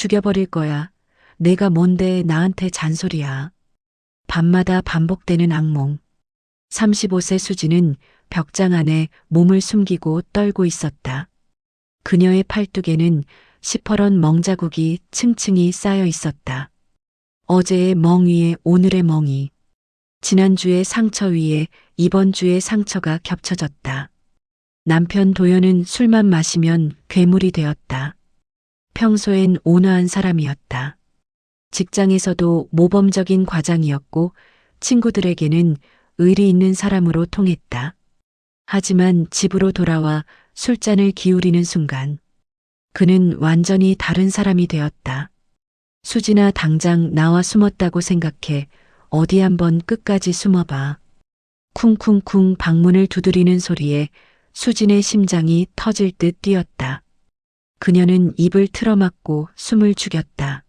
죽여버릴 거야. 내가 뭔데 나한테 잔소리야. 밤마다 반복되는 악몽. 35세 수지는 벽장 안에 몸을 숨기고 떨고 있었다. 그녀의 팔뚝에는 시퍼런 멍자국이 층층이 쌓여 있었다. 어제의 멍 위에 오늘의 멍이, 지난주의 상처 위에 이번 주의 상처가 겹쳐졌다. 남편 도연은 술만 마시면 괴물이 되었다. 평소엔 온화한 사람이었다. 직장에서도 모범적인 과장이었고 친구들에게는 의리 있는 사람으로 통했다. 하지만 집으로 돌아와 술잔을 기울이는 순간 그는 완전히 다른 사람이 되었다. 수진아, 당장 나와 숨었다고 생각해. 어디 한번 끝까지 숨어봐. 쿵쿵쿵 방문을 두드리는 소리에 수진의 심장이 터질 듯 뛰었다. 그녀는 입을 틀어막고 숨을 죽였다.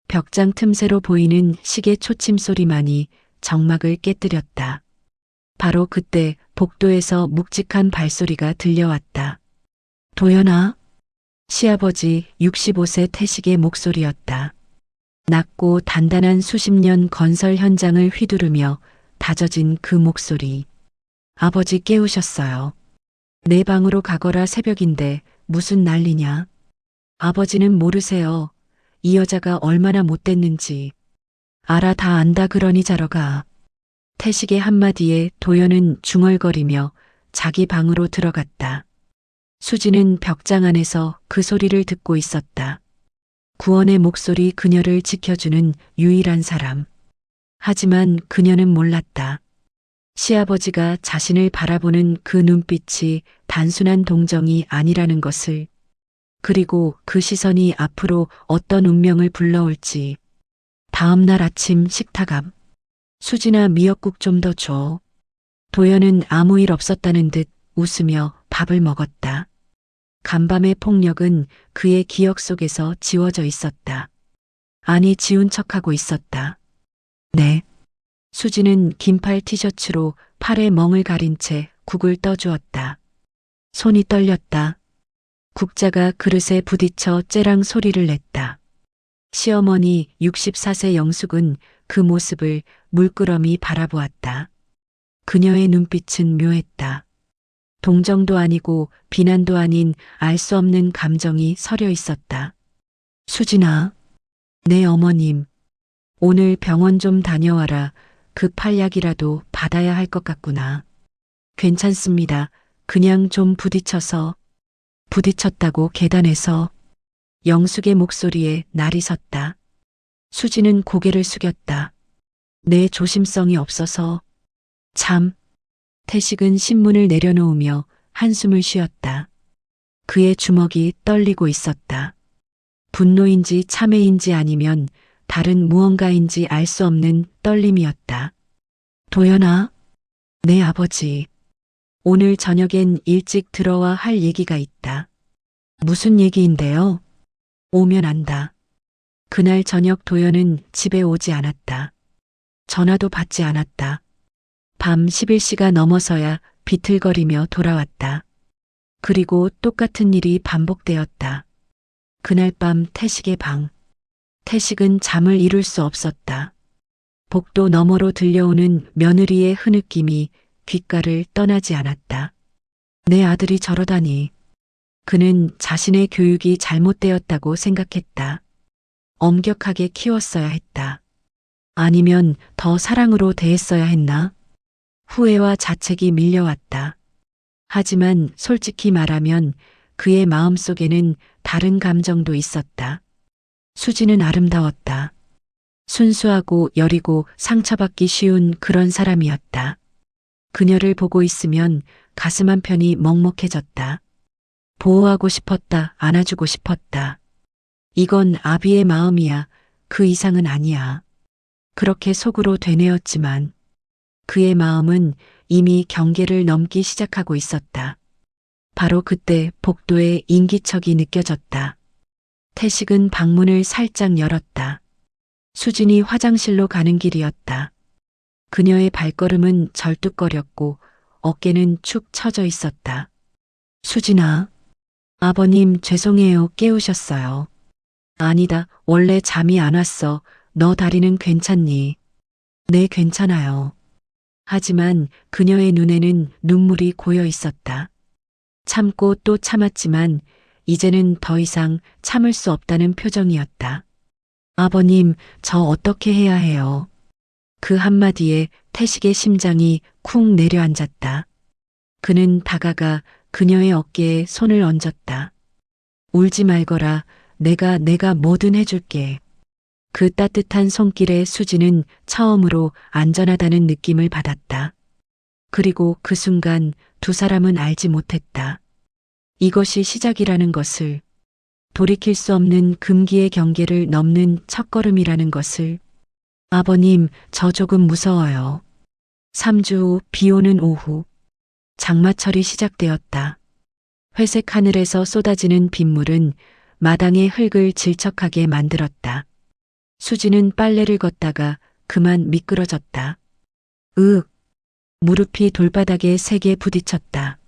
벽장 틈새로 보이는 시계 초침 소리만이 정막을 깨뜨렸다. 바로 그때 복도에서 묵직한 발소리가 들려왔다. 도연아. 시아버지 65세 태식의 목소리였다. 낮고 단단한 수십 년 건설 현장을 휘두르며 다져진 그 목소리. 아버지 깨우셨어요. 내 방으로 가거라. 새벽인데 무슨 난리냐. 아버지는 모르세요. 이 여자가 얼마나 못됐는지. 알아, 다 안다. 그러니 자러 가. 태식의 한마디에 도연은 중얼거리며 자기 방으로 들어갔다. 수지는 벽장 안에서 그 소리를 듣고 있었다. 구원의 목소리, 그녀를 지켜주는 유일한 사람. 하지만 그녀는 몰랐다. 시아버지가 자신을 바라보는 그 눈빛이 단순한 동정이 아니라는 것을. 그리고 그 시선이 앞으로 어떤 운명을 불러올지. 다음 날 아침 식탁 앞. 수진아, 미역국 좀 더 줘. 도연은 아무 일 없었다는 듯 웃으며 밥을 먹었다. 간밤의 폭력은 그의 기억 속에서 지워져 있었다. 아니, 지운 척하고 있었다. 네. 수지는 긴팔 티셔츠로 팔에 멍을 가린 채 국을 떠주었다. 손이 떨렸다. 국자가 그릇에 부딪혀 째랑 소리를 냈다. 시어머니 64세 영숙은 그 모습을 물끄러미 바라보았다. 그녀의 눈빛은 묘했다. 동정도 아니고 비난도 아닌 알 수 없는 감정이 서려 있었다. 수진아, 내 어머님, 오늘 병원 좀 다녀와라. 급할 약이라도 받아야 할 것 같구나. 괜찮습니다. 그냥 좀 부딪혀서. 부딪혔다고 계단에서. 영숙의 목소리에 날이 섰다. 수지는 고개를 숙였다. 내 조심성이 없어서. 참. 태식은 신문을 내려놓으며 한숨을 쉬었다. 그의 주먹이 떨리고 있었다. 분노인지 참회인지 아니면 다른 무언가인지 알 수 없는 떨림이었다. 도연아, 내 아버지. 오늘 저녁엔 일찍 들어와 할 얘기가 있다. 무슨 얘기인데요? 오면 안다. 그날 저녁 도연은 집에 오지 않았다. 전화도 받지 않았다. 밤 11시가 넘어서야 비틀거리며 돌아왔다. 그리고 똑같은 일이 반복되었다. 그날 밤 태식의 방. 태식은 잠을 이룰 수 없었다. 복도 너머로 들려오는 며느리의 흐느낌이 귓가를 떠나지 않았다. 내 아들이 저러다니. 그는 자신의 교육이 잘못되었다고 생각했다. 엄격하게 키웠어야 했다. 아니면 더 사랑으로 대했어야 했나? 후회와 자책이 밀려왔다. 하지만 솔직히 말하면 그의 마음속에는 다른 감정도 있었다. 수지는 아름다웠다. 순수하고 여리고 상처받기 쉬운 그런 사람이었다. 그녀를 보고 있으면 가슴 한편이 먹먹해졌다. 보호하고 싶었다. 안아주고 싶었다. 이건 아비의 마음이야. 그 이상은 아니야. 그렇게 속으로 되뇌었지만 그의 마음은 이미 경계를 넘기 시작하고 있었다. 바로 그때 복도에 인기척이 느껴졌다. 태식은 방문을 살짝 열었다. 수진이 화장실로 가는 길이었다. 그녀의 발걸음은 절뚝거렸고 어깨는 축 처져 있었다. 수진아, 아버님 죄송해요. 깨우셨어요. 아니다. 원래 잠이 안 왔어. 너 다리는 괜찮니? 네, 괜찮아요. 하지만 그녀의 눈에는 눈물이 고여 있었다. 참고 또 참았지만 이제는 더 이상 참을 수 없다는 표정이었다. 아버님, 저 어떻게 해야 해요? 그 한마디에 태식의 심장이 쿵 내려앉았다. 그는 다가가 그녀의 어깨에 손을 얹었다. 울지 말거라. 내가 뭐든 해줄게. 그 따뜻한 손길에 수지는 처음으로 안전하다는 느낌을 받았다. 그리고 그 순간 두 사람은 알지 못했다. 이것이 시작이라는 것을, 돌이킬 수 없는 금기의 경계를 넘는 첫걸음이라는 것을. 아버님, 저 조금 무서워요. 3주 후 비 오는 오후, 장마철이 시작되었다. 회색 하늘에서 쏟아지는 빗물은 마당의 흙을 질척하게 만들었다. 수지는 빨래를 걷다가 그만 미끄러졌다. 으윽, 무릎이 돌바닥에 세게 부딪혔다.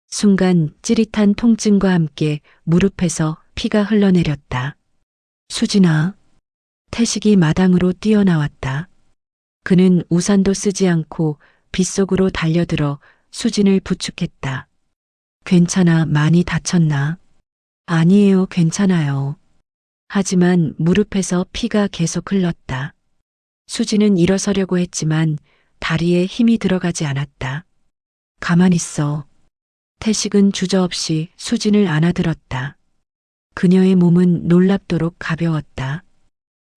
순간 찌릿한 통증과 함께 무릎에서 피가 흘러내렸다. 수진아. 태식이 마당으로 뛰어나왔다. 그는 우산도 쓰지 않고 빗속으로 달려들어 수진을 부축했다. 괜찮아, 많이 다쳤나? 아니에요, 괜찮아요. 하지만 무릎에서 피가 계속 흘렀다. 수진은 일어서려고 했지만 다리에 힘이 들어가지 않았다. 가만 있어. 태식은 주저없이 수진을 안아들었다. 그녀의 몸은 놀랍도록 가벼웠다.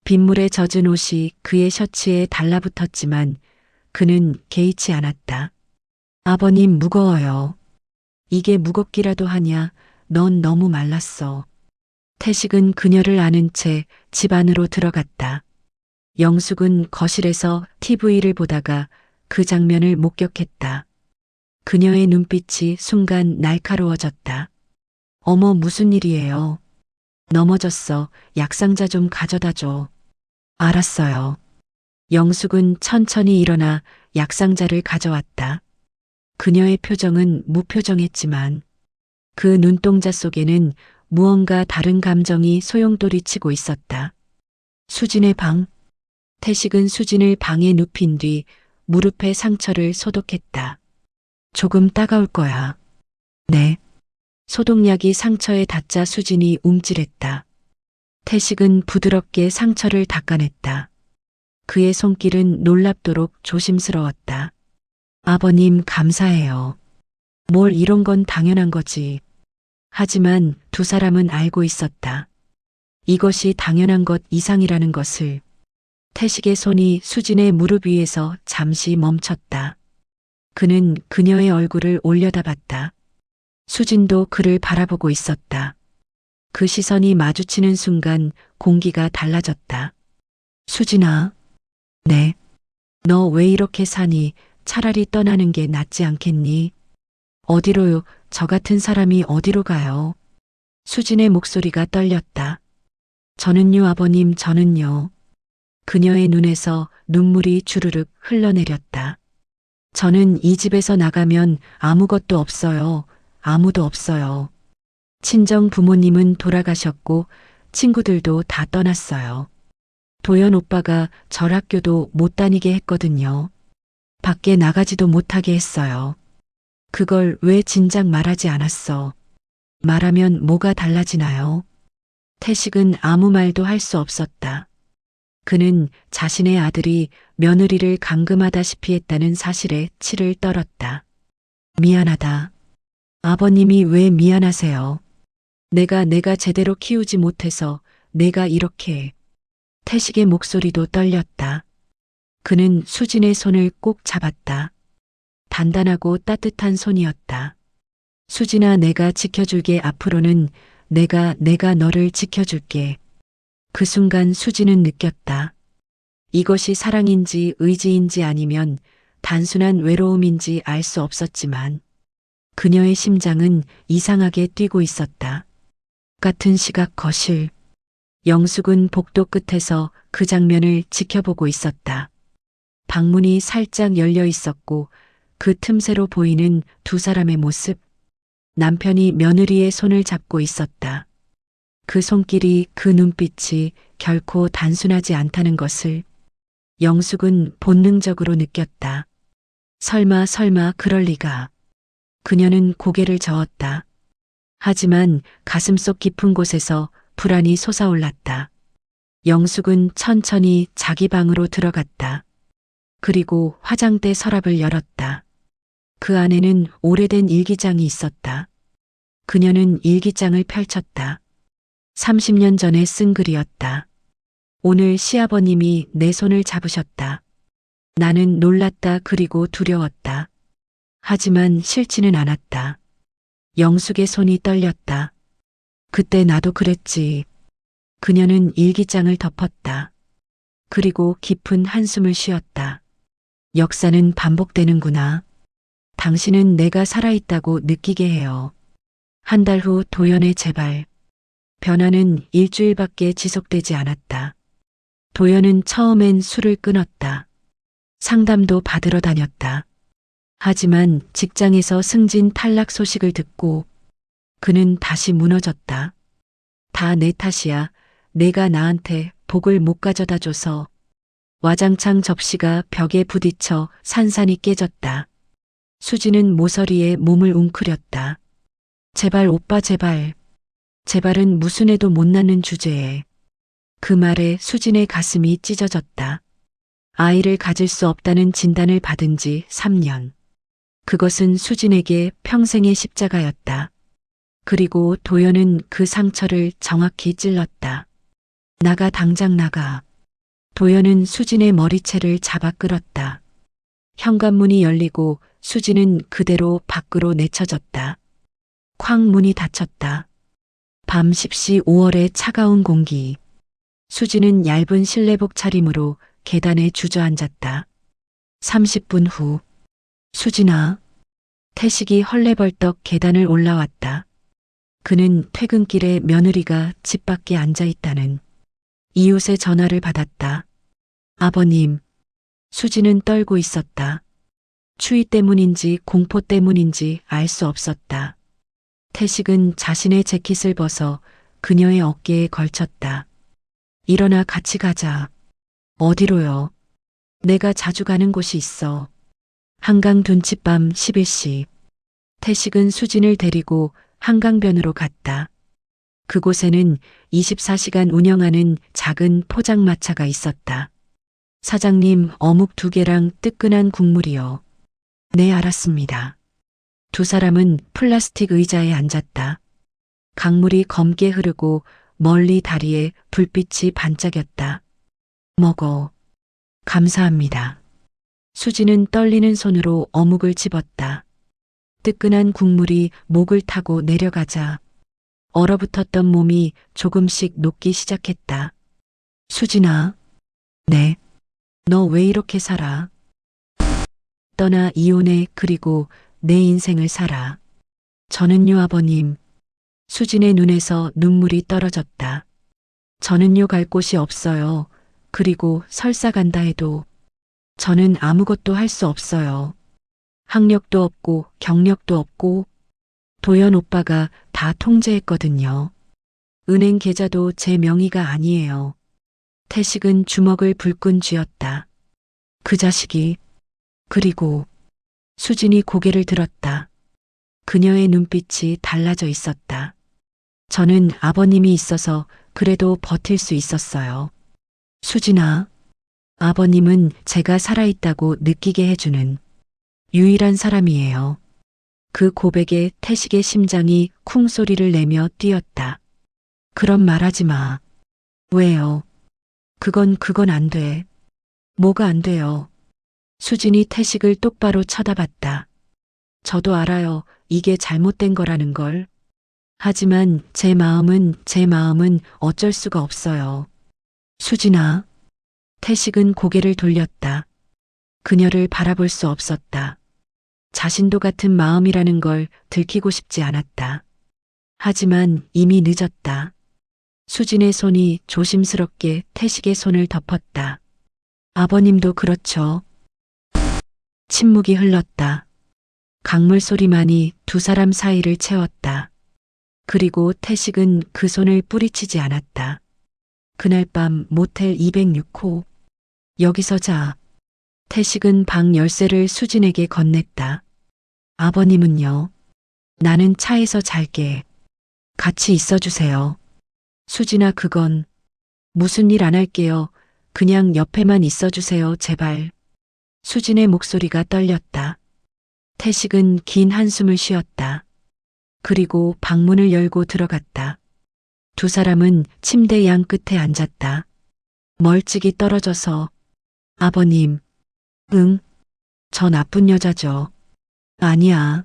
빗물에 젖은 옷이 그의 셔츠에 달라붙었지만 그는 개의치 않았다. 아버님, 무거워요. 이게 무겁기라도 하냐? 넌 너무 말랐어. 태식은 그녀를 안은 채 집 안으로 들어갔다. 영숙은 거실에서 TV를 보다가 그 장면을 목격했다. 그녀의 눈빛이 순간 날카로워졌다. 어머, 무슨 일이에요? 넘어졌어. 약상자 좀 가져다 줘. 알았어요. 영숙은 천천히 일어나 약상자를 가져왔다. 그녀의 표정은 무표정했지만 그 눈동자 속에는 무언가 다른 감정이 소용돌이치고 있었다. 수진의 방. 태식은 수진을 방에 눕힌 뒤 무릎의 상처를 소독했다. 조금 따가울 거야. 네. 소독약이 상처에 닿자 수진이 움찔했다. 태식은 부드럽게 상처를 닦아냈다. 그의 손길은 놀랍도록 조심스러웠다. 아버님, 감사해요. 뭘, 이런 건 당연한 거지. 하지만 두 사람은 알고 있었다. 이것이 당연한 것 이상이라는 것을. 태식의 손이 수진의 무릎 위에서 잠시 멈췄다. 그는 그녀의 얼굴을 올려다봤다. 수진도 그를 바라보고 있었다. 그 시선이 마주치는 순간 공기가 달라졌다. 수진아. 네. 너 왜 이렇게 사니? 차라리 떠나는 게 낫지 않겠니? 어디로요? 저 같은 사람이 어디로 가요? 수진의 목소리가 떨렸다. 저는요, 아버님, 저는요. 그녀의 눈에서 눈물이 주르륵 흘러내렸다. 저는 이 집에서 나가면 아무것도 없어요. 아무도 없어요. 친정 부모님은 돌아가셨고 친구들도 다 떠났어요. 도연 오빠가 절 학교도 못 다니게 했거든요. 밖에 나가지도 못하게 했어요. 그걸 왜 진작 말하지 않았어? 말하면 뭐가 달라지나요? 태식은 아무 말도 할 수 없었다. 그는 자신의 아들이 며느리를 감금하다시피 했다는 사실에 치를 떨었다. 미안하다. 아버님이 왜 미안하세요? 내가 제대로 키우지 못해서 내가 이렇게. 태식의 목소리도 떨렸다. 그는 수진의 손을 꼭 잡았다. 단단하고 따뜻한 손이었다. 수진아, 내가 지켜줄게. 앞으로는 내가 너를 지켜줄게. 그 순간 수진은 느꼈다. 이것이 사랑인지 의지인지 아니면 단순한 외로움인지 알 수 없었지만 그녀의 심장은 이상하게 뛰고 있었다. 같은 시각 거실. 영숙은 복도 끝에서 그 장면을 지켜보고 있었다. 방문이 살짝 열려 있었고 그 틈새로 보이는 두 사람의 모습. 남편이 며느리의 손을 잡고 있었다. 그 손길이, 그 눈빛이 결코 단순하지 않다는 것을 영숙은 본능적으로 느꼈다. 설마 그럴 리가. 그녀는 고개를 저었다. 하지만 가슴속 깊은 곳에서 불안이 솟아올랐다. 영숙은 천천히 자기 방으로 들어갔다. 그리고 화장대 서랍을 열었다. 그 안에는 오래된 일기장이 있었다. 그녀는 일기장을 펼쳤다. 30년 전에 쓴 글이었다. 오늘 시아버님이 내 손을 잡으셨다. 나는 놀랐다. 그리고 두려웠다. 하지만 싫지는 않았다. 영숙의 손이 떨렸다. 그때 나도 그랬지. 그녀는 일기장을 덮었다. 그리고 깊은 한숨을 쉬었다. 역사는 반복되는구나. 당신은 내가 살아있다고 느끼게 해요. 한 달 후 도연의 재발. 변화는 일주일밖에 지속되지 않았다. 도연은 처음엔 술을 끊었다. 상담도 받으러 다녔다. 하지만 직장에서 승진 탈락 소식을 듣고 그는 다시 무너졌다. 다 내 탓이야. 내가 나한테 복을 못 가져다 줘서. 와장창 접시가 벽에 부딪혀 산산이 깨졌다. 수지는 모서리에 몸을 웅크렸다. 제발 오빠 제발. 제발은 무슨 애도 못 낳는 주제에. 그 말에 수진의 가슴이 찢어졌다. 아이를 가질 수 없다는 진단을 받은 지 3년. 그것은 수진에게 평생의 십자가였다. 그리고 도연은 그 상처를 정확히 찔렀다. 나가 당장 나가. 도연은 수진의 머리채를 잡아 끌었다. 현관문이 열리고 수진은 그대로 밖으로 내쳐졌다. 쾅 문이 닫혔다. 밤 10시 5월의 차가운 공기. 수진은 얇은 실내복 차림으로 계단에 주저앉았다. 30분 후. 수진아. 태식이 헐레벌떡 계단을 올라왔다. 그는 퇴근길에 며느리가 집 밖에 앉아 있다는 이웃의 전화를 받았다. 아버님. 수진은 떨고 있었다. 추위 때문인지 공포 때문인지 알 수 없었다. 태식은 자신의 재킷을 벗어 그녀의 어깨에 걸쳤다. 일어나 같이 가자. 어디로요? 내가 자주 가는 곳이 있어. 한강 둔치밤 11시. 태식은 수진을 데리고 한강변으로 갔다. 그곳에는 24시간 운영하는 작은 포장마차가 있었다. 사장님, 어묵 2개랑 뜨끈한 국물이요. 네, 알았습니다. 두 사람은 플라스틱 의자에 앉았다. 강물이 검게 흐르고 멀리 다리에 불빛이 반짝였다. 먹어. 감사합니다. 수지는 떨리는 손으로 어묵을 집었다. 뜨끈한 국물이 목을 타고 내려가자 얼어붙었던 몸이 조금씩 녹기 시작했다. 수진아. 네. 너 왜 이렇게 살아? 떠나 이혼해. 그리고 내 인생을 살아. 저는요 아버님. 수진의 눈에서 눈물이 떨어졌다. 저는요 갈 곳이 없어요. 그리고 설사 간다 해도 저는 아무것도 할 수 없어요. 학력도 없고 경력도 없고 도연 오빠가 다 통제했거든요. 은행 계좌도 제 명의가 아니에요. 태식은 주먹을 불끈 쥐었다. 그 자식이. 그리고 수진이 고개를 들었다. 그녀의 눈빛이 달라져 있었다. 저는 아버님이 있어서 그래도 버틸 수 있었어요. 수진아. 아버님은 제가 살아있다고 느끼게 해주는 유일한 사람이에요. 그 고백에 태식의 심장이 쿵 소리를 내며 뛰었다. 그런 말하지 마. 왜요? 그건 안 돼. 뭐가 안 돼요? 수진이 태식을 똑바로 쳐다봤다. 저도 알아요. 이게 잘못된 거라는 걸. 하지만 제 마음은 어쩔 수가 없어요. 수진아. 태식은 고개를 돌렸다. 그녀를 바라볼 수 없었다. 자신도 같은 마음이라는 걸 들키고 싶지 않았다. 하지만 이미 늦었다. 수진의 손이 조심스럽게 태식의 손을 덮었다. 아버님도 그렇죠. 침묵이 흘렀다. 강물 소리만이 두 사람 사이를 채웠다. 그리고 태식은 그 손을 뿌리치지 않았다. 그날 밤 모텔 206호. 여기서 자. 태식은 방 열쇠를 수진에게 건넸다. 아버님은요? 나는 차에서 잘게. 같이 있어주세요. 수진아, 그건 무슨 일 안 할게요. 그냥 옆에만 있어주세요, 제발. 수진의 목소리가 떨렸다. 태식은 긴 한숨을 쉬었다. 그리고 방문을 열고 들어갔다. 두 사람은 침대 양 끝에 앉았다. 멀찍이 떨어져서 아버님, 응? 저 나쁜 여자죠. 아니야.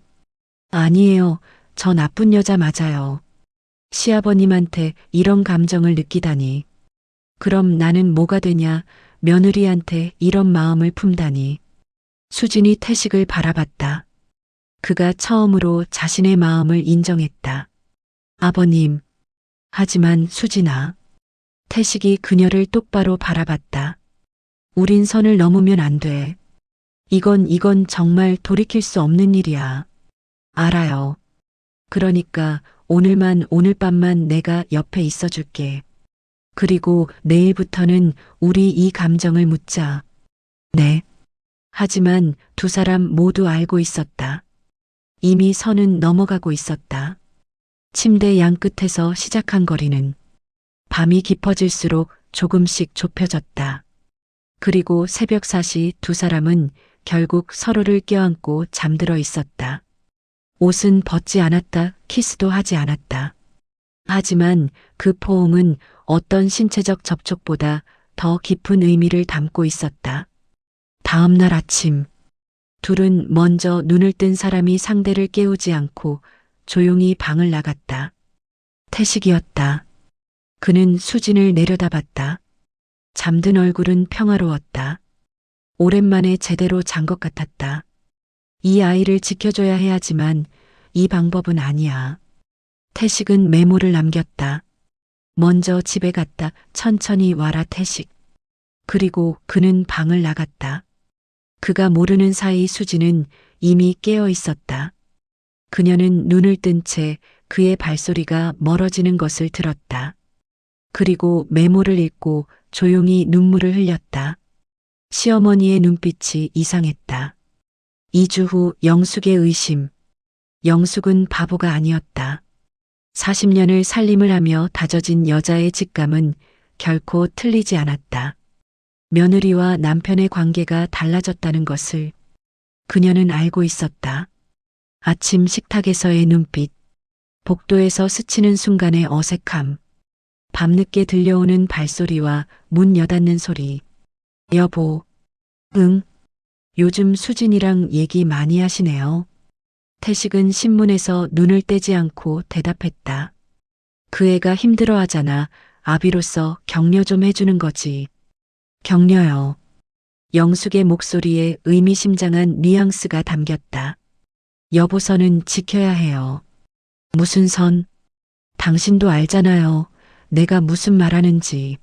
아니에요. 저 나쁜 여자 맞아요. 시아버님한테 이런 감정을 느끼다니. 그럼 나는 뭐가 되냐? 며느리한테 이런 마음을 품다니. 수진이 태식을 바라봤다. 그가 처음으로 자신의 마음을 인정했다. 아버님. 하지만 수진아. 태식이 그녀를 똑바로 바라봤다. 우린 선을 넘으면 안 돼. 이건 정말 돌이킬 수 없는 일이야. 알아요. 그러니까 오늘 밤만 내가 옆에 있어 줄게. 그리고 내일부터는 우리 이 감정을 묻자. 네. 하지만 두 사람 모두 알고 있었다. 이미 선은 넘어가고 있었다. 침대 양 끝에서 시작한 거리는 밤이 깊어질수록 조금씩 좁혀졌다. 그리고 새벽 4시 두 사람은 결국 서로를 껴안고 잠들어 있었다. 옷은 벗지 않았다. 키스도 하지 않았다. 하지만 그 포옹은 어떤 신체적 접촉보다 더 깊은 의미를 담고 있었다. 다음 날 아침, 둘은 먼저 눈을 뜬 사람이 상대를 깨우지 않고 조용히 방을 나갔다. 태식이었다. 그는 수진을 내려다봤다. 잠든 얼굴은 평화로웠다. 오랜만에 제대로 잔 것 같았다. 이 아이를 지켜줘야 해야지만 이 방법은 아니야. 태식은 메모를 남겼다. 먼저 집에 갔다. 천천히 와라, 태식. 그리고 그는 방을 나갔다. 그가 모르는 사이 수진은 이미 깨어 있었다. 그녀는 눈을 뜬 채 그의 발소리가 멀어지는 것을 들었다. 그리고 메모를 읽고 조용히 눈물을 흘렸다. 시어머니의 눈빛이 이상했다. 2주 후 영숙의 의심. 영숙은 바보가 아니었다. 40년을 살림을 하며 다져진 여자의 직감은 결코 틀리지 않았다. 며느리와 남편의 관계가 달라졌다는 것을 그녀는 알고 있었다. 아침 식탁에서의 눈빛, 복도에서 스치는 순간의 어색함, 밤늦게 들려오는 발소리와 문 여닫는 소리. 여보. 응. 요즘 수진이랑 얘기 많이 하시네요. 태식은 신문에서 눈을 떼지 않고 대답했다. 그 애가 힘들어하잖아. 아비로서 격려 좀 해주는 거지. 격려요. 영숙의 목소리에 의미심장한 뉘앙스가 담겼다. 여보선은 지켜야 해요. 무슨 선? 당신도 알잖아요. 내가 무슨 말하는지.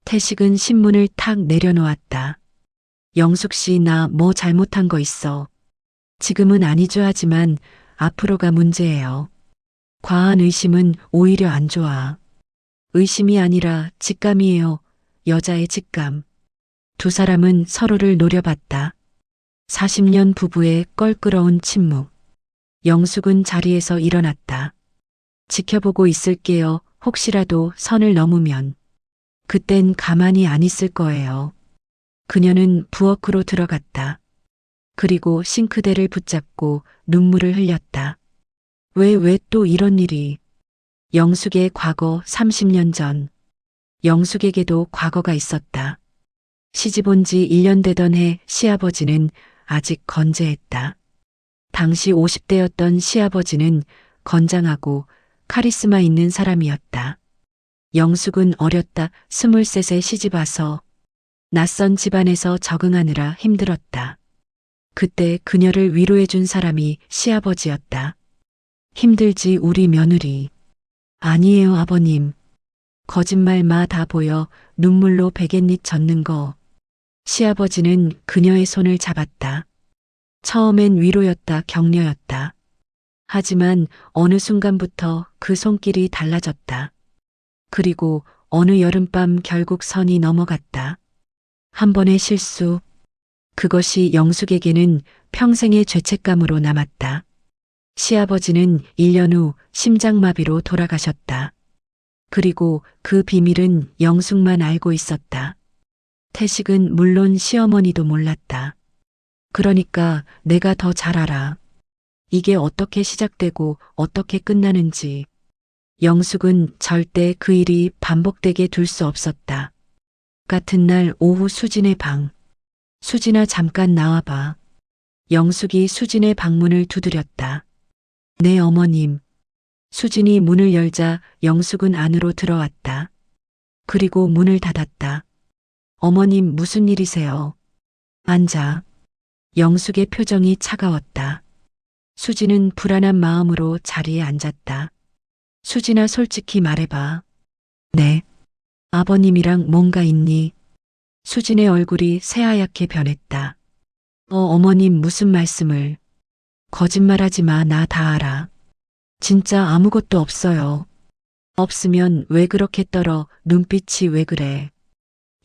태식은 신문을 탁 내려놓았다. 영숙 씨, 나 뭐 잘못한 거 있어. 지금은 아니죠. 하지만 앞으로가 문제예요. 과한 의심은 오히려 안 좋아. 의심이 아니라 직감이에요. 여자의 직감. 두 사람은 서로를 노려봤다. 40년 부부의 껄끄러운 침묵. 영숙은 자리에서 일어났다. 지켜보고 있을게요. 혹시라도 선을 넘으면. 그땐 가만히 안 있을 거예요. 그녀는 부엌으로 들어갔다. 그리고 싱크대를 붙잡고 눈물을 흘렸다. 왜 또 이런 일이. 영숙의 과거 30년 전. 영숙에게도 과거가 있었다. 시집 온 지 1년 되던 해 시아버지는 아직 건재했다. 당시 50대였던 시아버지는 건장하고 카리스마 있는 사람이었다. 영숙은 어렸다. 23세 시집 와서 낯선 집안에서 적응하느라 힘들었다. 그때 그녀를 위로해준 사람이 시아버지였다. 힘들지 우리 며느리. 아니에요 아버님. 거짓말 마 다 보여. 눈물로 베갯잎 젖는 거. 시아버지는 그녀의 손을 잡았다. 처음엔 위로였다. 격려였다. 하지만 어느 순간부터 그 손길이 달라졌다. 그리고 어느 여름밤 결국 선이 넘어갔다. 한 번의 실수, 그것이 영숙에게는 평생의 죄책감으로 남았다. 시아버지는 1년 후 심장마비로 돌아가셨다. 그리고 그 비밀은 영숙만 알고 있었다. 태식은 물론 시어머니도 몰랐다. 그러니까 내가 더 잘 알아. 이게 어떻게 시작되고 어떻게 끝나는지. 영숙은 절대 그 일이 반복되게 둘 수 없었다. 같은 날 오후 수진의 방. 수진아 잠깐 나와봐. 영숙이 수진의 방문을 두드렸다. 네 어머님. 수진이 문을 열자 영숙은 안으로 들어왔다. 그리고 문을 닫았다. 어머님 무슨 일이세요? 앉아. 영숙의 표정이 차가웠다. 수진은 불안한 마음으로 자리에 앉았다. 수진아 솔직히 말해봐. 네. 아버님이랑 뭔가 있니? 수진의 얼굴이 새하얗게 변했다. 어머님 무슨 말씀을. 거짓말하지 마, 나 다 알아. 진짜 아무것도 없어요. 없으면 왜 그렇게 떨어, 눈빛이 왜 그래.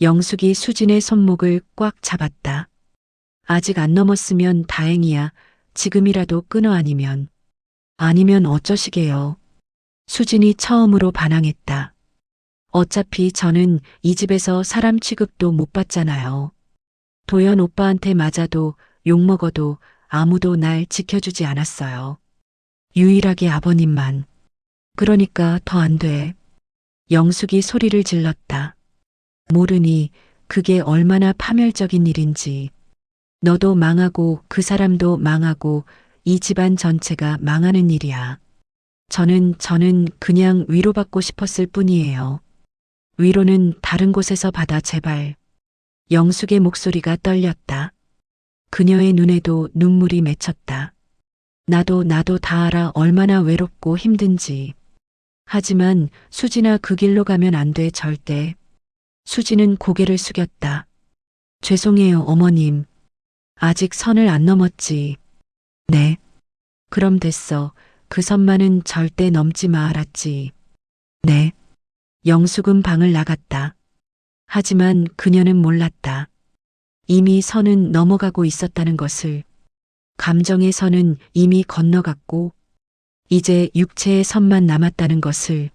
영숙이 수진의 손목을 꽉 잡았다. 아직 안 넘었으면 다행이야. 지금이라도 끊어 아니면. 아니면 어쩌시게요. 수진이 처음으로 반항했다. 어차피 저는 이 집에서 사람 취급도 못 받잖아요. 도연 오빠한테 맞아도 욕먹어도 아무도 날 지켜주지 않았어요. 유일하게 아버님만. 그러니까 더 안 돼. 영숙이 소리를 질렀다. 모르니 그게 얼마나 파멸적인 일인지. 너도 망하고 그 사람도 망하고 이 집안 전체가 망하는 일이야. 저는 그냥 위로받고 싶었을 뿐이에요. 위로는 다른 곳에서 받아 제발. 영숙의 목소리가 떨렸다. 그녀의 눈에도 눈물이 맺혔다. 나도 다 알아 얼마나 외롭고 힘든지. 하지만 수진아 그 길로 가면 안 돼 절대. 수진은 고개를 숙였다. 죄송해요 어머님. 아직 선을 안 넘었지. 네. 그럼 됐어. 그 선만은 절대 넘지 마 알았지. 네. 영숙은 방을 나갔다. 하지만 그녀는 몰랐다. 이미 선은 넘어가고 있었다는 것을. 감정의 선은 이미 건너갔고 이제 육체의 선만 남았다는 것을.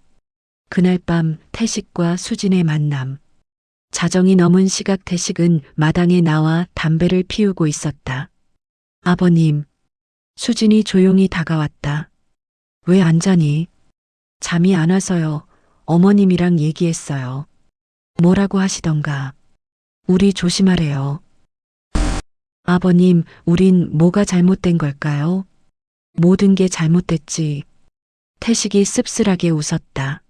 그날 밤 태식과 수진의 만남. 자정이 넘은 시각 태식은 마당에 나와 담배를 피우고 있었다. 아버님. 수진이 조용히 다가왔다. 왜 안 자니? 잠이 안 와서요. 어머님이랑 얘기했어요. 뭐라고 하시던가. 우리 조심하래요. 아버님, 우린 뭐가 잘못된 걸까요? 모든 게 잘못됐지. 태식이 씁쓸하게 웃었다.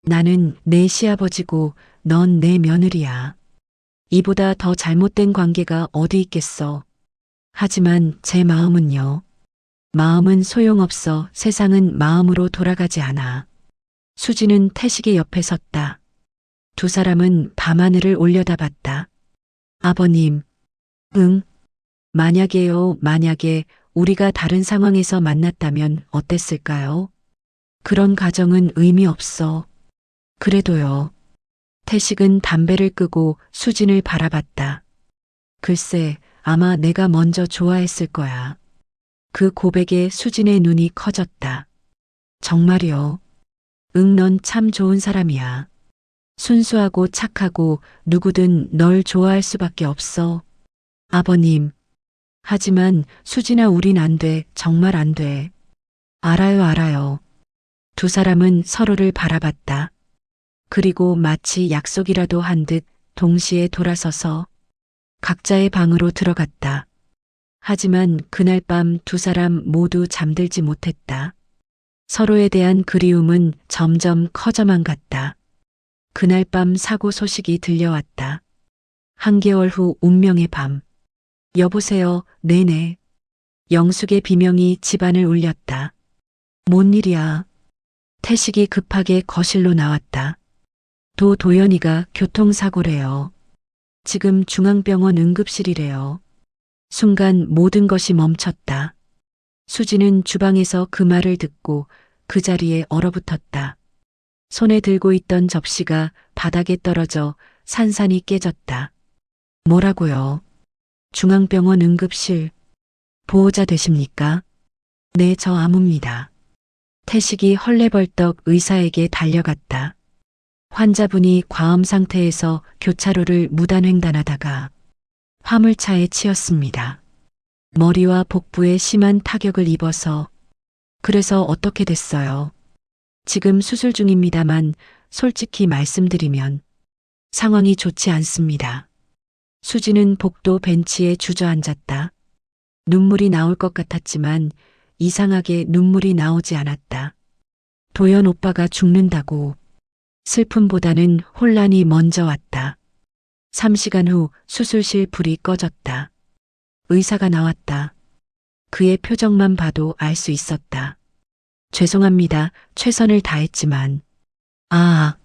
나는 내 시아버지고 넌 내 며느리야. 이보다 더 잘못된 관계가 어디 있겠어. 하지만 제 마음은요. 마음은 소용없어. 세상은 마음으로 돌아가지 않아. 수지는 태식의 옆에 섰다. 두 사람은 밤하늘을 올려다봤다. 아버님. 응. 만약에 우리가 다른 상황에서 만났다면 어땠을까요? 그런 가정은 의미 없어. 그래도요. 태식은 담배를 끄고 수진을 바라봤다. 글쎄, 아마 내가 먼저 좋아했을 거야. 그 고백에 수진의 눈이 커졌다. 정말요? 응, 넌 참 좋은 사람이야. 순수하고 착하고 누구든 널 좋아할 수밖에 없어. 아버님. 하지만 수진아 우린 안 돼. 정말 안 돼. 알아요. 두 사람은 서로를 바라봤다. 그리고 마치 약속이라도 한 듯 동시에 돌아서서 각자의 방으로 들어갔다. 하지만 그날 밤 두 사람 모두 잠들지 못했다. 서로에 대한 그리움은 점점 커져만 갔다. 그날 밤 사고 소식이 들려왔다. 한개월 후 운명의 밤. 여보세요, 네네. 영숙의 비명이 집안을 울렸다. 뭔 일이야? 태식이 급하게 거실로 나왔다. 도연이가 교통사고래요. 지금 중앙병원 응급실이래요. 순간 모든 것이 멈췄다. 수지는 주방에서 그 말을 듣고 그 자리에 얼어붙었다. 손에 들고 있던 접시가 바닥에 떨어져 산산이 깨졌다. 뭐라고요? 중앙병원 응급실 보호자 되십니까? 네, 저 아무입니다. 태식이 헐레벌떡 의사에게 달려갔다. 환자분이 과음 상태에서 교차로를 무단횡단하다가 화물차에 치였습니다. 머리와 복부에 심한 타격을 입어서. 그래서 어떻게 됐어요? 지금 수술 중입니다만 솔직히 말씀드리면 상황이 좋지 않습니다. 수지는 복도 벤치에 주저앉았다. 눈물이 나올 것 같았지만 이상하게 눈물이 나오지 않았다. 도연 오빠가 죽는다고. 슬픔보다는 혼란이 먼저 왔다. 3시간 후 수술실 불이 꺼졌다. 의사가 나왔다. 그의 표정만 봐도 알 수 있었다. 죄송합니다. 최선을 다했지만. 아.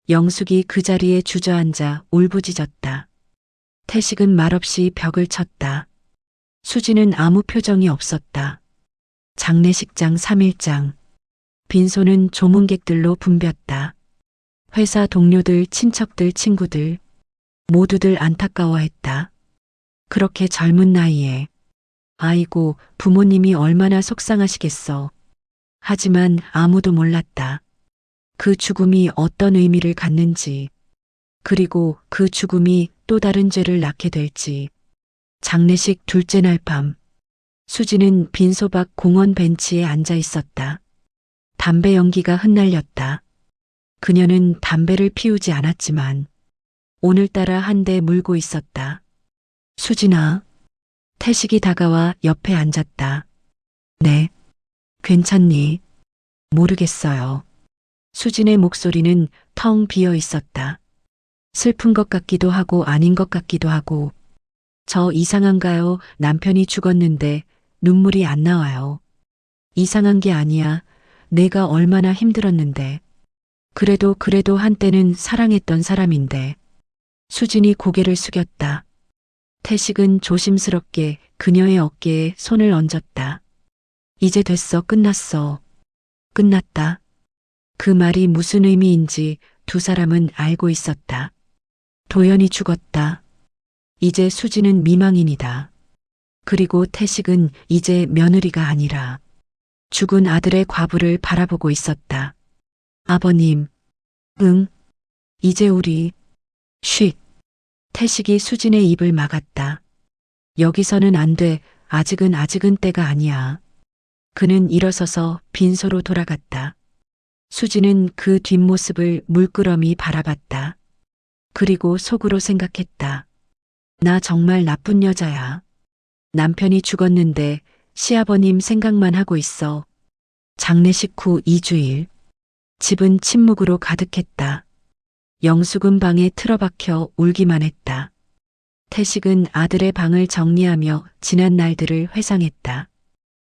영숙이 그 자리에 주저앉아 울부짖었다. 태식은 말없이 벽을 쳤다. 수지는 아무 표정이 없었다. 장례식장 3일장. 빈소는 조문객들로 붐볐다. 회사 동료들, 친척들, 친구들 모두들 안타까워했다. 그렇게 젊은 나이에. 아이고, 부모님이 얼마나 속상하시겠어. 하지만 아무도 몰랐다. 그 죽음이 어떤 의미를 갖는지, 그리고 그 죽음이 또 다른 죄를 낳게 될지. 장례식 둘째 날 밤, 수지는 빈소 밖 공원 벤치에 앉아 있었다. 담배 연기가 흩날렸다. 그녀는 담배를 피우지 않았지만 오늘따라 한 대 물고 있었다. 수진아. 태식이 다가와 옆에 앉았다. 네. 괜찮니? 모르겠어요. 수진의 목소리는 텅 비어 있었다. 슬픈 것 같기도 하고 아닌 것 같기도 하고. 저 이상한가요? 남편이 죽었는데 눈물이 안 나와요. 이상한 게 아니야. 내가 얼마나 힘들었는데. 그래도 한때는 사랑했던 사람인데. 수진이 고개를 숙였다. 태식은 조심스럽게 그녀의 어깨에 손을 얹었다. 이제 됐어. 끝났어. 끝났다. 그 말이 무슨 의미인지 두 사람은 알고 있었다. 도연이 죽었다. 이제 수지는 미망인이다. 그리고 태식은 이제 며느리가 아니라 죽은 아들의 과부를 바라보고 있었다. 아버님. 응. 이제 우리. 쉿. 태식이 수진의 입을 막았다. 여기서는 안 돼. 아직은 때가 아니야. 그는 일어서서 빈소로 돌아갔다. 수지는 그 뒷모습을 물끄러미 바라봤다. 그리고 속으로 생각했다. 나 정말 나쁜 여자야. 남편이 죽었는데 시아버님 생각만 하고 있어. 장례식 후 2주일. 집은 침묵으로 가득했다. 영숙은 방에 틀어박혀 울기만 했다. 태식은 아들의 방을 정리하며 지난 날들을 회상했다.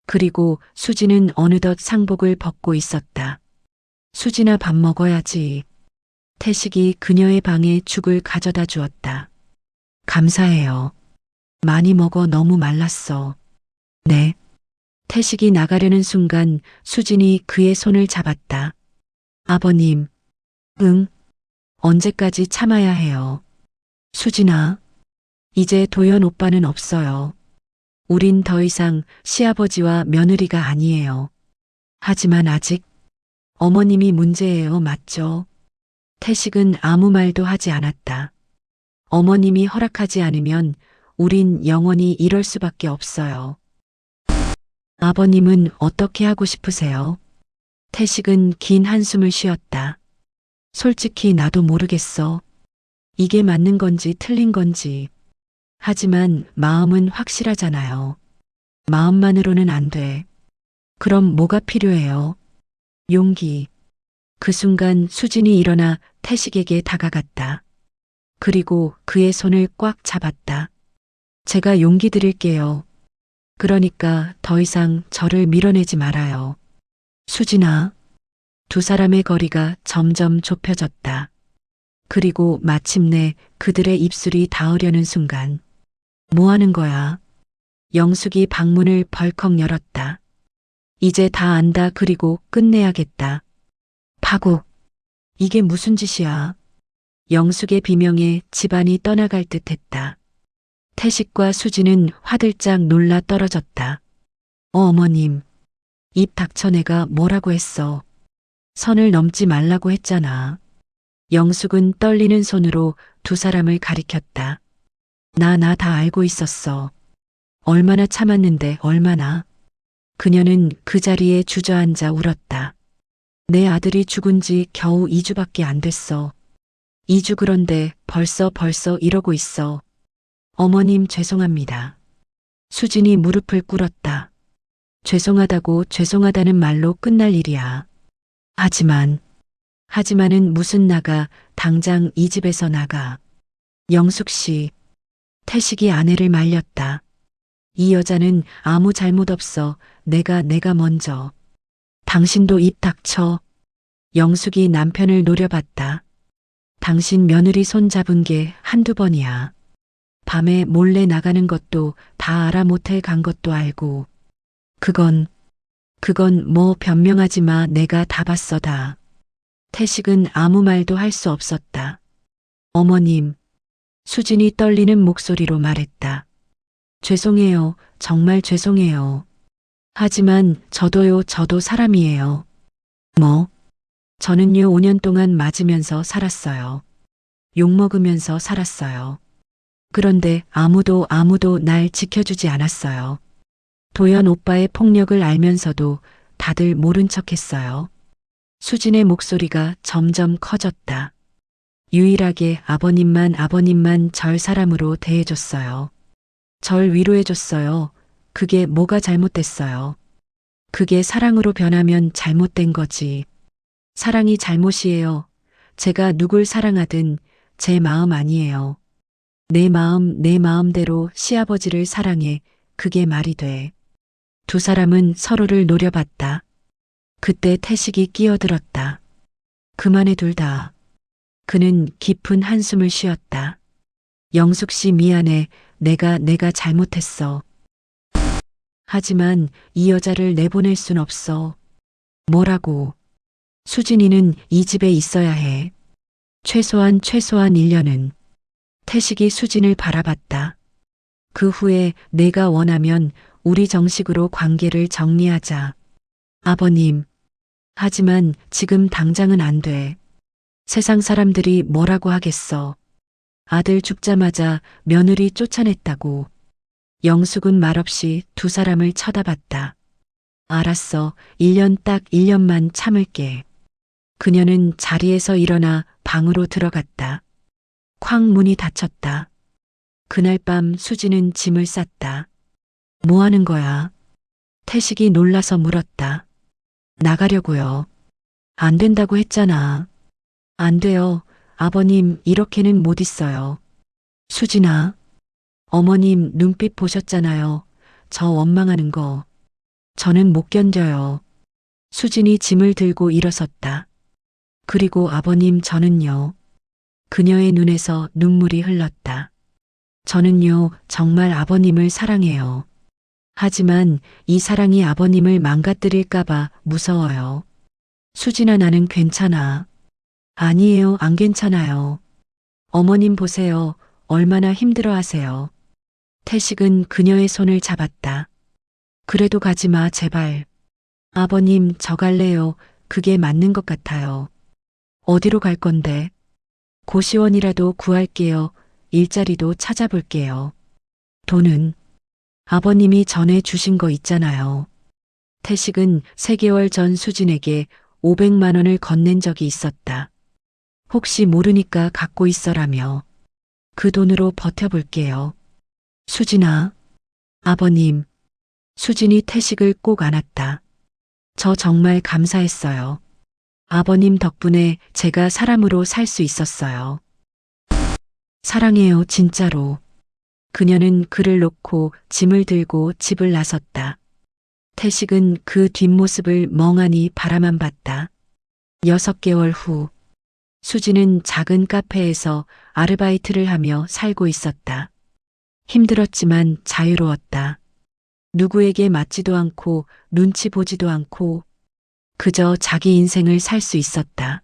그리고 수지는 어느덧 상복을 벗고 있었다. 수진아, 밥 먹어야지. 태식이 그녀의 방에 죽을 가져다 주었다. 감사해요. 많이 먹어. 너무 말랐어. 네. 태식이 나가려는 순간 수진이 그의 손을 잡았다. 아버님. 응. 언제까지 참아야 해요. 수진아. 이제 도연 오빠는 없어요. 우린 더 이상 시아버지와 며느리가 아니에요. 하지만 아직 어머님이 문제예요. 맞죠? 태식은 아무 말도 하지 않았다. 어머님이 허락하지 않으면 우린 영원히 이럴 수밖에 없어요. 아버님은 어떻게 하고 싶으세요? 태식은 긴 한숨을 쉬었다. 솔직히 나도 모르겠어. 이게 맞는 건지 틀린 건지. 하지만 마음은 확실하잖아요. 마음만으로는 안 돼. 그럼 뭐가 필요해요? 용기. 그 순간 수진이 일어나 태식에게 다가갔다. 그리고 그의 손을 꽉 잡았다. 제가 용기 드릴게요. 그러니까 더 이상 저를 밀어내지 말아요. 수진아. 두 사람의 거리가 점점 좁혀졌다. 그리고 마침내 그들의 입술이 닿으려는 순간. 뭐 하는 거야? 영숙이 방문을 벌컥 열었다. 이제 다 안다. 그리고 끝내야겠다. 파국. 이게 무슨 짓이야? 영숙의 비명에 집안이 떠나갈 듯했다. 태식과 수지는 화들짝 놀라 떨어졌다. 어머님. 입 닥쳐. 내가 뭐라고 했어. 선을 넘지 말라고 했잖아. 영숙은 떨리는 손으로 두 사람을 가리켰다. 나 다 알고 있었어. 얼마나 참았는데 얼마나. 그녀는 그 자리에 주저앉아 울었다. 내 아들이 죽은 지 겨우 2주밖에 안 됐어. 2주. 그런데 벌써 이러고 있어. 어머님 죄송합니다. 수진이 무릎을 꿇었다. 죄송하다는 말로 끝날 일이야. 하지만은 무슨 나가. 당장 이 집에서 나가. 영숙 씨. 태식이 아내를 말렸다. 이 여자는 아무 잘못 없어. 내가 먼저. 당신도 입 닥쳐. 영숙이 남편을 노려봤다. 당신 며느리 손 잡은 게 한두 번이야. 밤에 몰래 나가는 것도 다 알아. 모텔 간 것도 알고. 그건 뭐 변명하지 마. 내가 다 봤어 다. 태식은 아무 말도 할 수 없었다. 어머님. 수진이 떨리는 목소리로 말했다. 죄송해요. 정말 죄송해요. 하지만 저도 사람이에요. 뭐? 저는요 5년 동안 맞으면서 살았어요. 욕먹으면서 살았어요. 그런데 아무도 날 지켜주지 않았어요. 도연 오빠의 폭력을 알면서도 다들 모른 척했어요. 수진의 목소리가 점점 커졌다. 유일하게 아버님만 절 사람으로 대해줬어요. 절 위로해줬어요. 그게 뭐가 잘못됐어요. 그게 사랑으로 변하면 잘못된 거지. 사랑이 잘못이에요. 제가 누굴 사랑하든 제 마음 아니에요. 내 마음대로 시아버지를 사랑해. 그게 말이 돼. 두 사람은 서로를 노려봤다. 그때 태식이 끼어들었다. 그만해 둘 다. 그는 깊은 한숨을 쉬었다. 영숙 씨 미안해. 내가 잘못했어. 하지만 이 여자를 내보낼 순 없어. 뭐라고? 수진이는 이 집에 있어야 해. 최소한 1년은. 태식이 수진을 바라봤다. 그 후에 내가 원하면 우리 정식으로 관계를 정리하자. 아버님. 하지만 지금 당장은 안 돼. 세상 사람들이 뭐라고 하겠어. 아들 죽자마자 며느리 쫓아냈다고. 영숙은 말없이 두 사람을 쳐다봤다. 알았어. 1년 딱 1년만 참을게. 그녀는 자리에서 일어나 방으로 들어갔다. 쾅 문이 닫혔다. 그날 밤 수지는 짐을 쌌다. 뭐 하는 거야? 태식이 놀라서 물었다. 나가려고요. 안 된다고 했잖아. 안 돼요. 아버님 이렇게는 못 있어요. 수진아. 어머님 눈빛 보셨잖아요. 저 원망하는 거. 저는 못 견뎌요. 수진이 짐을 들고 일어섰다. 그리고 아버님 저는요. 그녀의 눈에서 눈물이 흘렀다. 저는요 정말 아버님을 사랑해요. 하지만 이 사랑이 아버님을 망가뜨릴까봐 무서워요. 수진아 나는 괜찮아. 아니에요 안 괜찮아요. 어머님 보세요. 얼마나 힘들어하세요. 태식은 그녀의 손을 잡았다. 그래도 가지마 제발. 아버님 저 갈래요. 그게 맞는 것 같아요. 어디로 갈 건데? 고시원이라도 구할게요. 일자리도 찾아볼게요. 돈은? 아버님이 전에 주신 거 있잖아요. 태식은 3개월 전 수진에게 500만 원을 건넨 적이 있었다. 혹시 모르니까 갖고 있어라며. 그 돈으로 버텨볼게요. 수진아. 아버님. 수진이 태식을 꼭 안았다. 저 정말 감사했어요. 아버님 덕분에 제가 사람으로 살 수 있었어요. 사랑해요 진짜로. 그녀는 그를 놓고 짐을 들고 집을 나섰다. 태식은 그 뒷모습을 멍하니 바라만 봤다. 6개월 후 수지는 작은 카페에서 아르바이트를 하며 살고 있었다. 힘들었지만 자유로웠다. 누구에게 맞지도 않고 눈치 보지도 않고 그저 자기 인생을 살 수 있었다.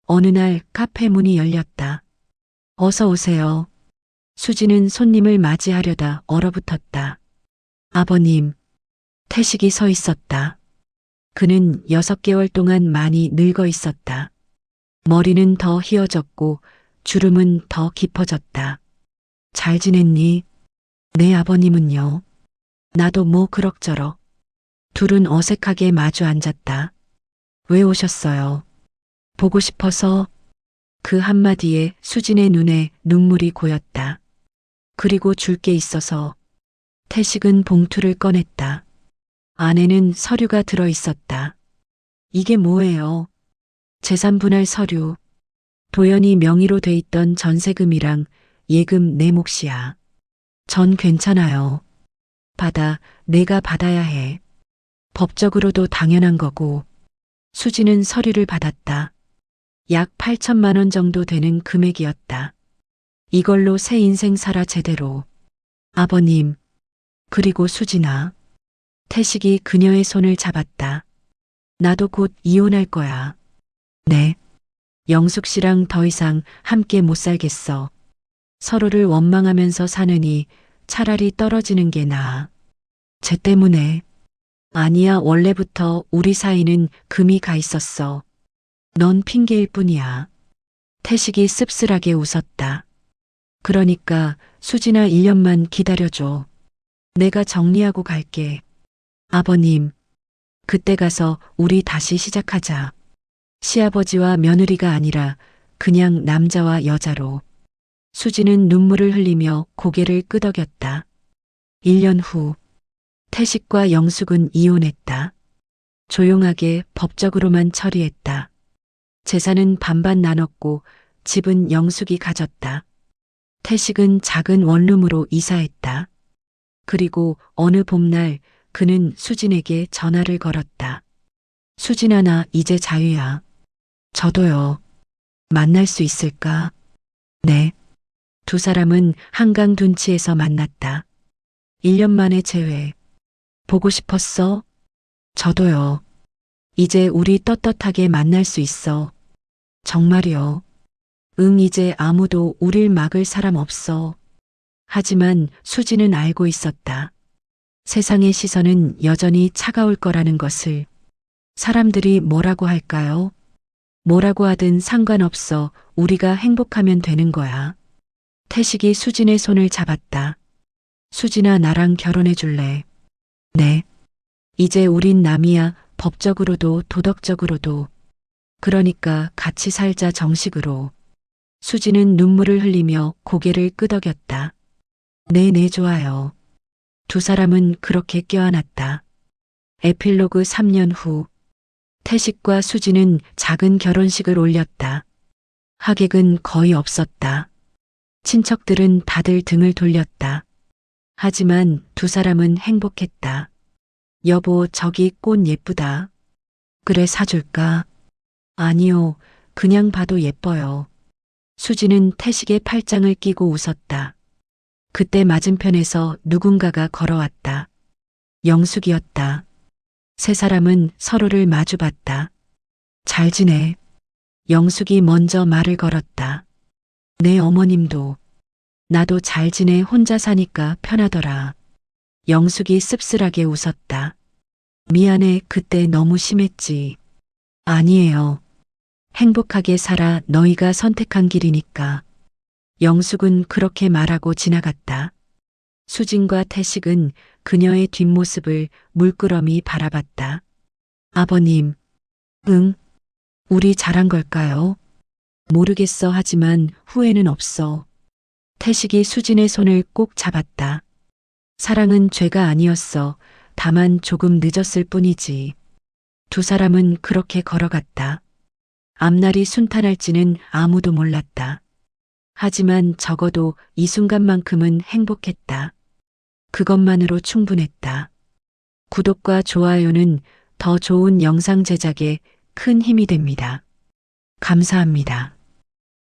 어느 날 카페 문이 열렸다. 어서 오세요. 수지는 손님을 맞이하려다 얼어붙었다. 아버님, 태식이 서 있었다. 그는 6개월 동안 많이 늙어 있었다. 머리는 더 휘어졌고 주름은 더 깊어졌다. 잘 지냈니? 네, 아버님은요? 나도 뭐 그럭저럭. 둘은 어색하게 마주 앉았다. 왜 오셨어요? 보고 싶어서. 그 한마디에 수진의 눈에 눈물이 고였다. 그리고 줄 게 있어서. 태식은 봉투를 꺼냈다. 안에는 서류가 들어 있었다. 이게 뭐예요? 재산분할 서류. 도연이 명의로 돼 있던 전세금이랑 예금 내 몫이야. 전 괜찮아요. 내가 받아야 해. 법적으로도 당연한 거고. 수지는 서류를 받았다. 약 8천만 원 정도 되는 금액이었다. 이걸로 새 인생 살아 제대로. 아버님, 그리고 수진아. 태식이 그녀의 손을 잡았다. 나도 곧 이혼할 거야. 네. 영숙 씨랑 더 이상 함께 못 살겠어. 서로를 원망하면서 사느니 차라리 떨어지는 게 나아. 쟤 때문에. 아니야, 원래부터 우리 사이는 금이 가 있었어. 넌 핑계일 뿐이야. 태식이 씁쓸하게 웃었다. 그러니까 수진아 1년만 기다려줘. 내가 정리하고 갈게. 아버님, 그때 가서 우리 다시 시작하자. 시아버지와 며느리가 아니라 그냥 남자와 여자로. 수지는 눈물을 흘리며 고개를 끄덕였다. 1년 후, 태식과 영숙은 이혼했다. 조용하게 법적으로만 처리했다. 재산은 반반 나눴고 집은 영숙이 가졌다. 태식은 작은 원룸으로 이사했다. 그리고 어느 봄날 그는 수진에게 전화를 걸었다. 수진아, 나 이제 자유야. 저도요. 만날 수 있을까? 네. 두 사람은 한강 둔치에서 만났다. 1년 만에 재회. 보고 싶었어? 저도요. 이제 우리 떳떳하게 만날 수 있어. 정말이요. 응, 이제 아무도 우릴 막을 사람 없어. 하지만 수지는 알고 있었다. 세상의 시선은 여전히 차가울 거라는 것을. 사람들이 뭐라고 할까요? 뭐라고 하든 상관없어. 우리가 행복하면 되는 거야. 태식이 수진의 손을 잡았다. 수진아, 나랑 결혼해 줄래? 네. 이제 우린 남이야. 법적으로도 도덕적으로도. 그러니까 같이 살자, 정식으로. 수지는 눈물을 흘리며 고개를 끄덕였다. 네, 좋아요. 두 사람은 그렇게 껴안았다. 에필로그 3년 후, 태식과 수지는 작은 결혼식을 올렸다. 하객은 거의 없었다. 친척들은 다들 등을 돌렸다. 하지만 두 사람은 행복했다. 여보, 저기 꽃 예쁘다. 그래, 사줄까? 아니요, 그냥 봐도 예뻐요. 수지는 태식의 팔짱을 끼고 웃었다. 그때 맞은편에서 누군가가 걸어왔다. 영숙이었다. 세 사람은 서로를 마주봤다. 잘 지내. 영숙이 먼저 말을 걸었다. 내 어머님도. 나도 잘 지내. 혼자 사니까 편하더라. 영숙이 씁쓸하게 웃었다. 미안해, 그때 너무 심했지. 아니에요. 행복하게 살아. 너희가 선택한 길이니까. 영숙은 그렇게 말하고 지나갔다. 수진과 태식은 그녀의 뒷모습을 물끄러미 바라봤다. 아버님, 응? 우리 잘한 걸까요? 모르겠어. 하지만 후회는 없어. 태식이 수진의 손을 꼭 잡았다. 사랑은 죄가 아니었어. 다만 조금 늦었을 뿐이지. 두 사람은 그렇게 걸어갔다. 앞날이 순탄할지는 아무도 몰랐다. 하지만 적어도 이 순간만큼은 행복했다. 그것만으로 충분했다. 구독과 좋아요는 더 좋은 영상 제작에 큰 힘이 됩니다. 감사합니다.